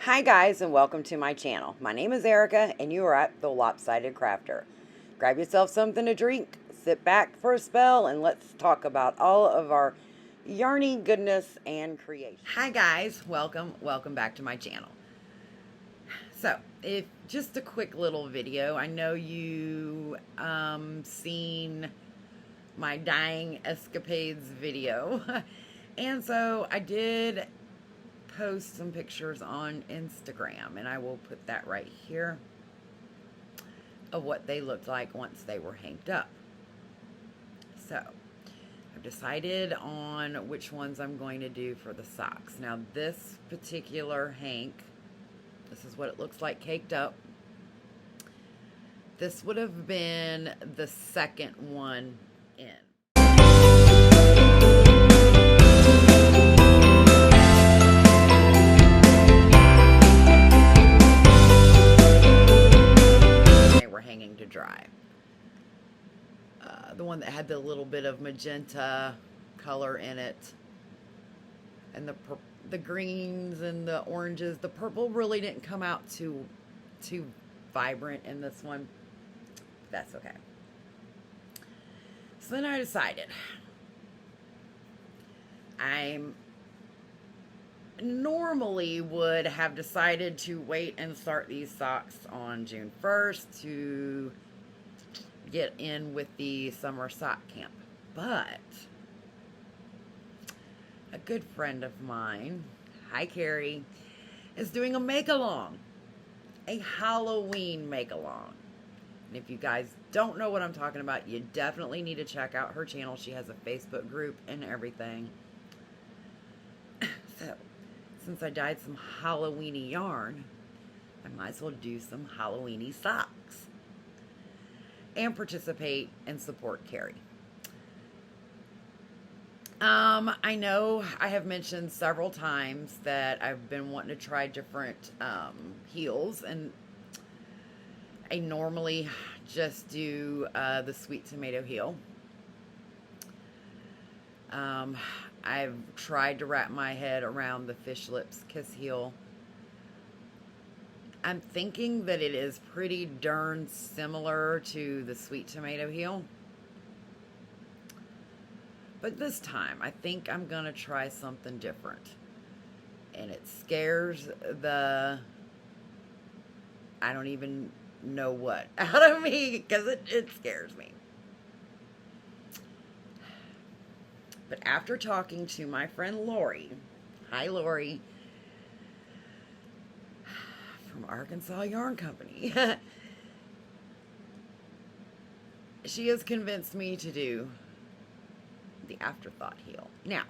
Hi guys, and welcome to my channel. My name is Erica and you are at the Lopsided Crafter. Grab yourself something to drink, sit back for a spell, and let's talk about all of our yarny goodness and creation. Hi guys, welcome back to my channel. So, if just a quick little video, I know you seen my dyeing escapades video. And so I did post some pictures on Instagram, and I will put that right here of what they looked like once they were hanged up. So I've decided on which ones I'm going to do for the socks. Now this particular hank, this is what it looks like caked up. This would have been the second one in. Hanging to dry. The one that had the little bit of magenta color in it, and the greens and the oranges. The purple really didn't come out too vibrant in this one. That's okay. So then I decided I normally would have decided to wait and start these socks on June 1st to get in with the summer sock camp. But a good friend of mine, hi Carrie, is doing a make-along, a Halloween make-along. And if you guys don't know what I'm talking about, you definitely need to check out her channel. She has a Facebook group and everything. So since I dyed some Halloweeny yarn, I might as well do some Halloweeny socks and participate and support Carrie. I know I have mentioned several times that I've been wanting to try different heels, and I normally just do the sweet tomato heel. I've tried to wrap my head around the fish lips kiss heel. I'm thinking that it is pretty darn similar to the sweet tomato heel. But this time, I think I'm going to try something different. And it scares the, I don't even know what, out of me, because it scares me. But after talking to my friend Lori, hi Lori, from Arkansas Yarn Company, she has convinced me to do the afterthought heel. Now,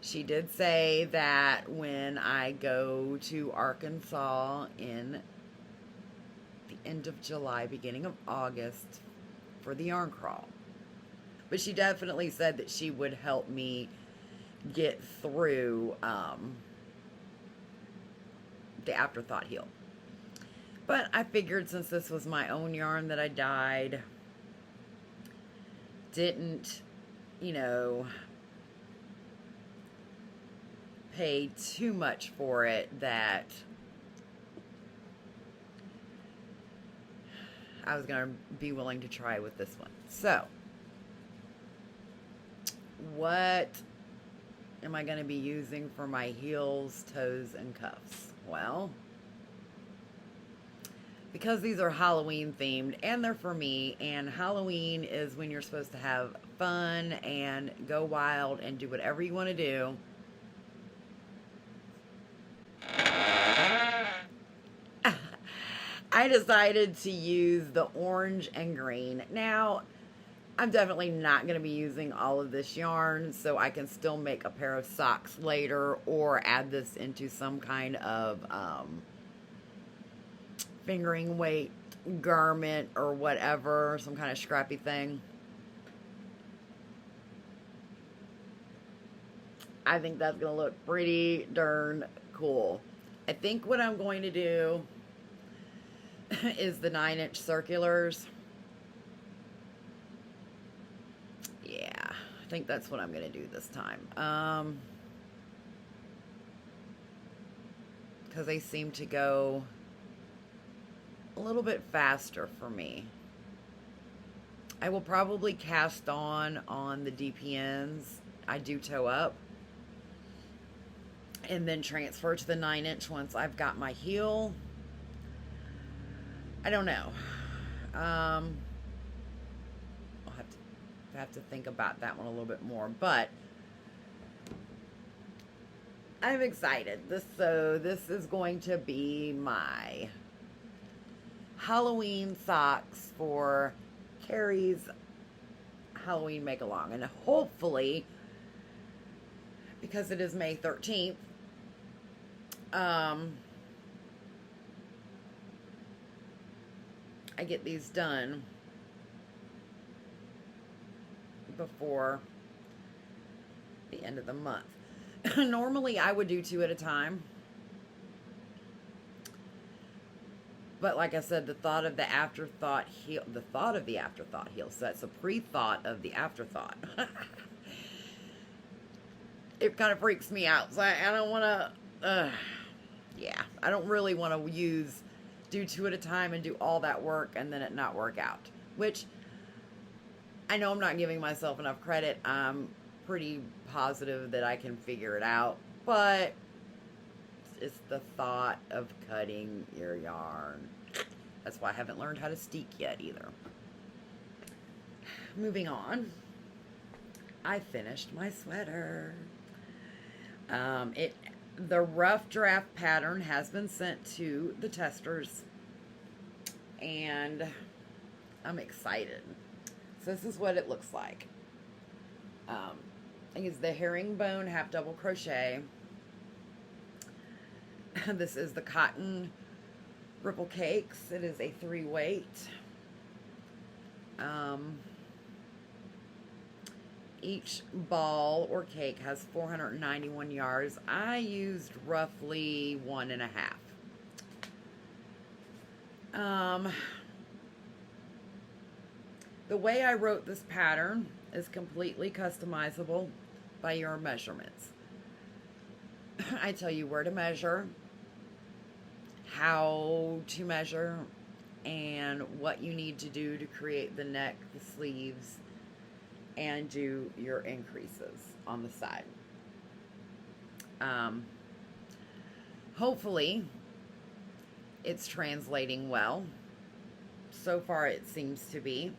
she did say that when I go to Arkansas in the end of July, beginning of August for the yarn crawl, but she definitely said that she would help me get through the afterthought heel. But I figured since this was my own yarn that I dyed, didn't, you know, pay too much for it, that I was going to be willing to try with this one. So what am I going to be using for my heels, toes, and cuffs? Well, because these are Halloween themed and they're for me, and Halloween is when you're supposed to have fun and go wild and do whatever you want to do, I decided to use the orange and green. Now, I'm definitely not going to be using all of this yarn, so I can still make a pair of socks later or add this into some kind of fingering weight garment or whatever, some kind of scrappy thing. I think that's going to look pretty darn cool. I think what I'm going to do is the 9-inch circulars. Yeah, I think that's what I'm going to do this time. because they seem to go a little bit faster for me. I will probably cast on the DPNs. I do toe up. And then transfer to the 9-inch once I've got my heel. I don't know. I'll have to think about that one a little bit more. But I'm excited. This is going to be my Halloween socks for Carrie's Halloween make-along. And hopefully, because it is May 13th, I get these done before the end of the month. Normally, I would do 2 at a time. But like I said, the thought of the afterthought heals. So that's a pre-thought of the afterthought. It kind of freaks me out. So I don't want to, yeah, I don't really want to do 2 at a time and do all that work and then it not work out. Which, I know I'm not giving myself enough credit. I'm pretty positive that I can figure it out. But it's the thought of cutting your yarn. That's why I haven't learned how to steek yet either. Moving on. I finished my sweater. The rough draft pattern has been sent to the testers. And I'm excited. So this is what it looks like. It's the herringbone half double crochet. This is the cotton ripple cakes. It is a 3-weight. Each ball or cake has 491 yards. I used roughly 1.5. The way I wrote this pattern is completely customizable by your measurements. I tell you where to measure, how to measure, and what you need to do to create the neck, the sleeves, and do your increases on the side. Hopefully, it's translating well. So far, it seems to be.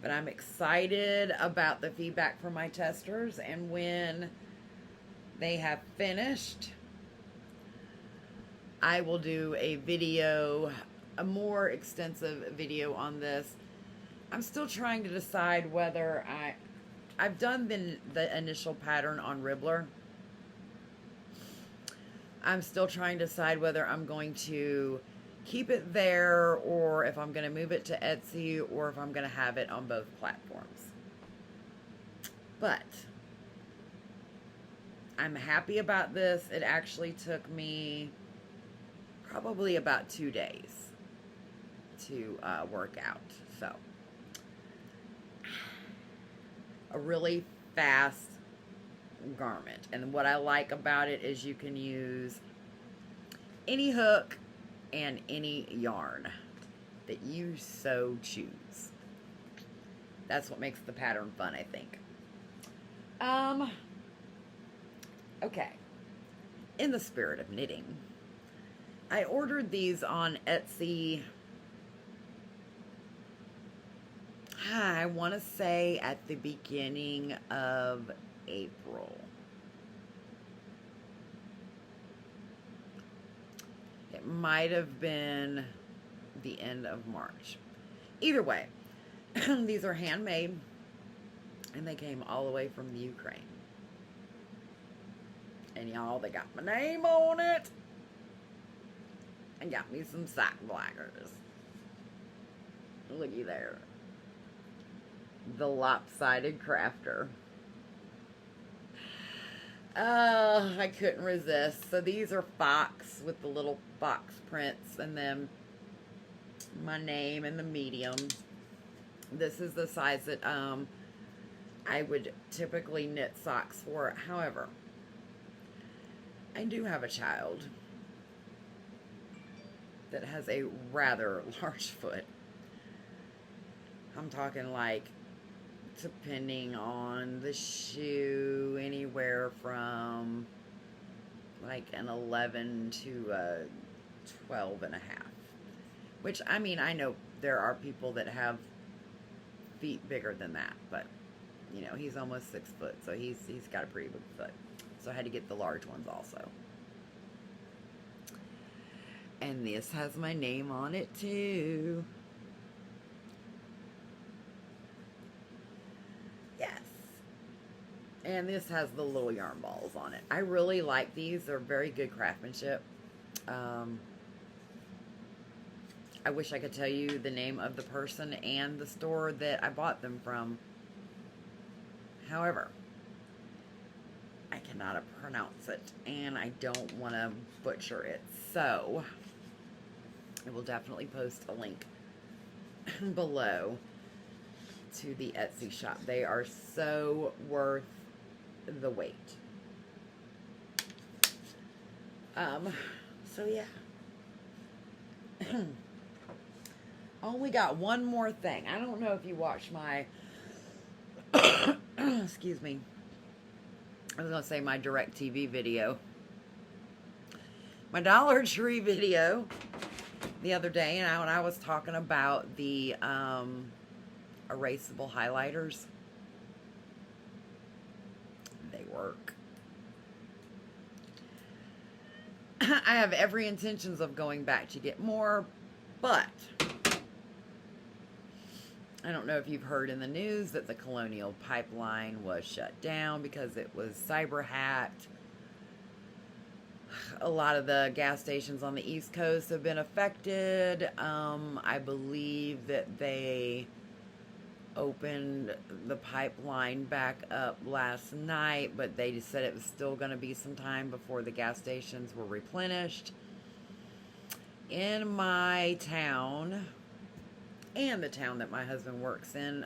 But I'm excited about the feedback from my testers, and when they have finished, I will do a video, a more extensive video on this. I'm still trying to decide whether I've done the initial pattern on Ribbler. I'm still trying to decide whether I'm going to keep it there or if I'm going to move it to Etsy or if I'm going to have it on both platforms. But I'm happy about this. It actually took me probably about 2 days to work out. So, a really fast garment. And what I like about it is you can use any hook and any yarn that you so choose. That's what makes the pattern fun, I think. Okay. In the spirit of knitting, I ordered these on Etsy. I want to say at the beginning of April. It might have been the end of March. Either way, these are handmade, and they came all the way from the Ukraine. And y'all, they got my name on it, and got me some sock blackers. Looky there. The Lopsided Crafter. I couldn't resist. So these are fox with the little fox prints and then my name and the medium. This is the size that I would typically knit socks for. However, I do have a child that has a rather large foot. I'm talking like, depending on the shoe, anywhere from like an 11 to a 12 and a half. Which, I mean, I know there are people that have feet bigger than that, but, you know, he's almost 6 foot, so he's got a pretty big foot. So I had to get the large ones also. And this has my name on it too. Yes. And this has the little yarn balls on it. I really like these. They're very good craftsmanship. I wish I could tell you the name of the person and the store that I bought them from. However, I cannot pronounce it, and I don't want to butcher it. So, I will definitely post a link below to the Etsy shop. They are so worth the wait. So yeah. Only got one more thing. I don't know if you watched my excuse me. I was going to say my DirecTV video. My Dollar Tree video the other day, and when I was talking about the erasable highlighters. They work. I have every intentions of going back to get more, but I don't know if you've heard in the news that the Colonial Pipeline was shut down because it was cyber hacked. A lot of the gas stations on the East Coast have been affected. I believe that they opened the pipeline back up last night, but they just said it was still going to be some time before the gas stations were replenished. In my town, and the town that my husband works in,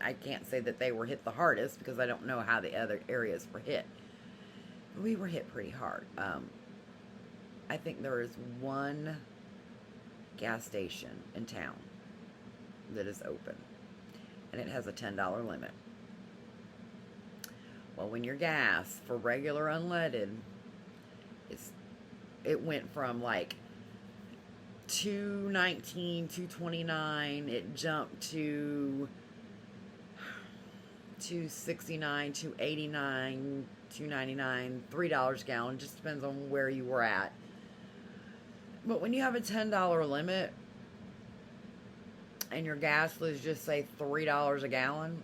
I can't say that they were hit the hardest because I don't know how the other areas were hit. We were hit pretty hard. I think there is one gas station in town that is open, and it has a $10 limit. Well, when your gas for regular unleaded, it went from like $2.19, $2.29, it jumped to $2.69, $2.89, $2.99, $3 a gallon. Just depends on where you were at. But when you have a $10 limit and your gas was just say $3 a gallon,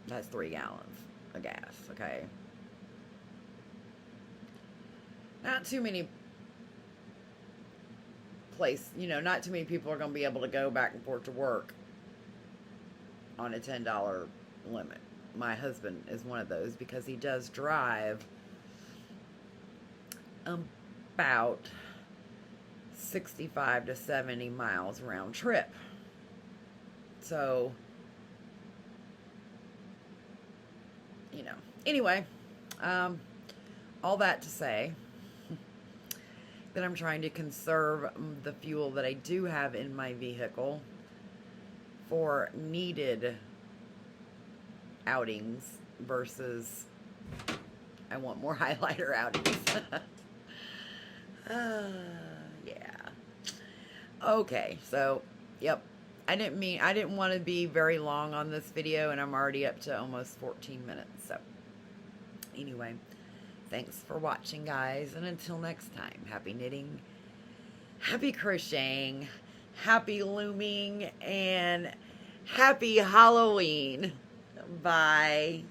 that's 3 gallons of gas, okay? Not too many not too many people are going to be able to go back and forth to work on a $10 limit. My husband is one of those because he does drive about 65 to 70 miles round trip. So, anyway, all that to say that I'm trying to conserve the fuel that I do have in my vehicle for needed outings versus I want more highlighter outings. Yeah. Okay, so, yep. I didn't want to be very long on this video, and I'm already up to almost 14 minutes. So, anyway, thanks for watching, guys, and until next time, happy knitting, happy crocheting, happy looming, and happy Halloween. Bye.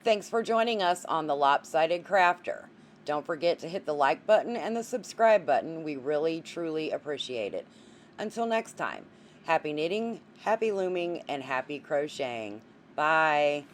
Thanks for joining us on the Lopsided Crafter. Don't forget to hit the like button and the subscribe button. We really, truly appreciate it. Until next time, happy knitting, happy looming, and happy crocheting. Bye.